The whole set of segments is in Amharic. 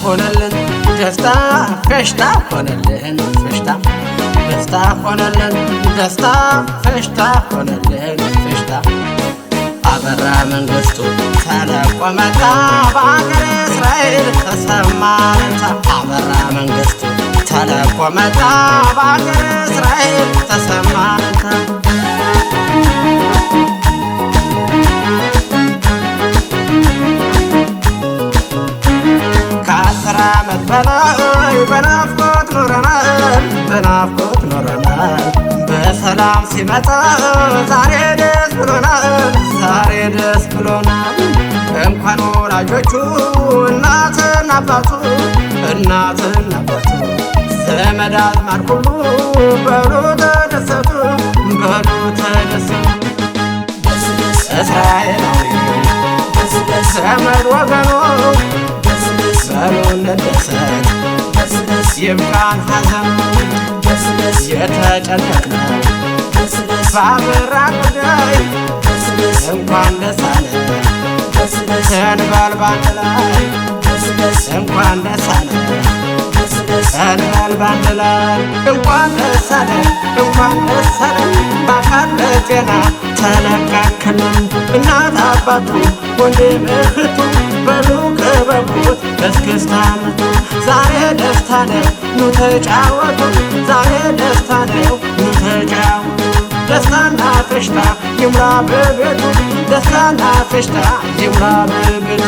ሆነልን ደስታ ፈሽታ ሆነልን ፈሽታ ደስታ ሆነልን ደስታ ፈሽታ ሆነልን ፈሽታ አበራ መንግስቱ ተለቆ መጣ በአገረ እስራኤል ተሰማ እልልታ አበራ መንግስቱ ተለቆ መጣ በአገረ እስራኤል ተሰማ እልልታ ከ10 ዓመት በላይ በናፍቆት ኖረናል በሰላም ሲመጣ ዛሬ ደስ ብሎናል እንኳን ወላጆቹ እናትና አባቱ ዘመድ አዝማድ ሁሉ በሉ ተደሰቱ እስራኤላዊ ዘመድ ወገኑ በሉ እንደሰት ይብቃን ሐዘኑ የተጨነቅነው በአበራ ጉዳይ እንኳን ደስ አለን እንበል ባንድ ላይ እንኳን ደስ አለን እንበል ባንድ ላይ እንኳን ደስ አለን በአካል በጤና ተለቀቅልን እናት አባቱ ወንድም እህቱ በሉ ቅበቡት እስክስታ ምቱ ዛሬ ደስታ ነው ኑ ተጫወቱ ዛሬ ደስታ ነው ኑ ተጫወቱ ደስታና ፈሽታ ይምራ በቤቱ ደስታና ፈሽታ ይምራ በቤቱ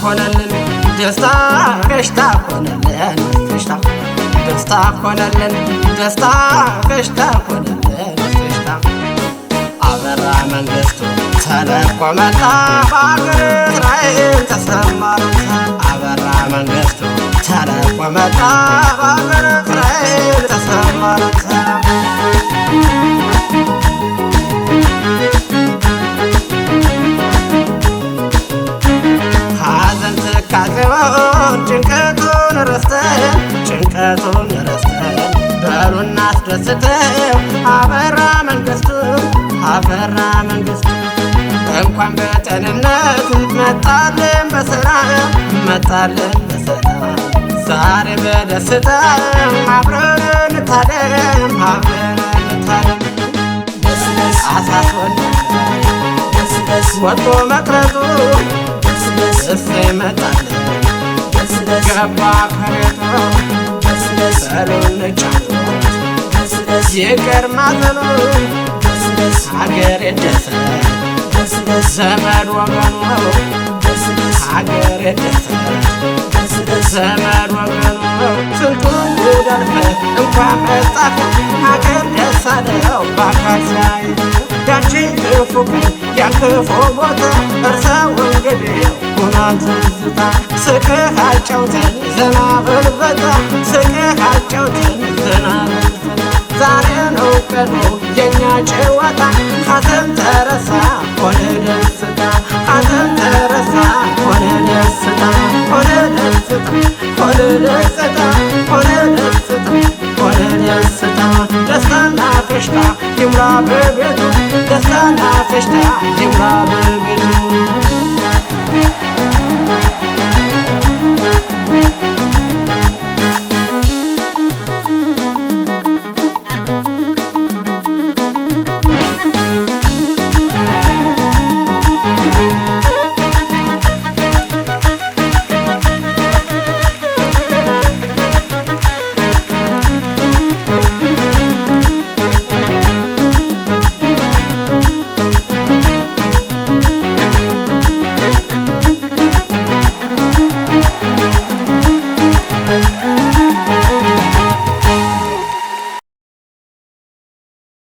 ሆነልን ደስታ ፈሽታ ሆነልን ፈሽታ ደስታ ሆነልን ደስታ ፈሽታ ሆነልን ፈሽታ አበራ መንግስቱ ተለቆ መጣ በአገረ እስራኤል ተሰማ እልልታ አበራ መንግስቱ ተለቆ መጣ በአገረ እስራኤል ተሰማ እልልታ ጭንቀቱን ረስተን በሉ እናስደስተው አበራ መንግስቱ እንኳን በጤንነት መጣልን በሰላም ዛሬ በደስታ አብረን እንታደም አሳስቦን ወጥቶ መቅረቱ እሰይ መጣልን ገባ ከቤቱ በሉ እንጫወት ይቅር ማዘኑ አገር ይደሰት ዘመድ ወገኑ አገር ይደሰት ዘመድ ወገኑ ስንቱን ጉድ አልፈን እንኳን መጣህ አገር ደስ አለው በአካል ሲያይ ያንቺን ክፉ ቀን ያን ክፉ ቦታ እርሳው እንግዲህ ሆኗል ትዝታ ስቅህ አጫውተን ዘና በል ፈታ ስቅህ አጫውተን ዘና በል ፈታ ዛሬ ነው ቀኑ የኛ ጨዋታ ሐዘን ተረሳ ሆነ ደስታ ሐዘን ተረሳ ሆነ ደስታ ሆነ ደስታ ሆነ ደስታ ሆነ ደስታ ሆነ ደስታ ደስታና ፈሽታ ይምራ በቤቱ ደስታና ፈሽታ ይምራ በቤቱ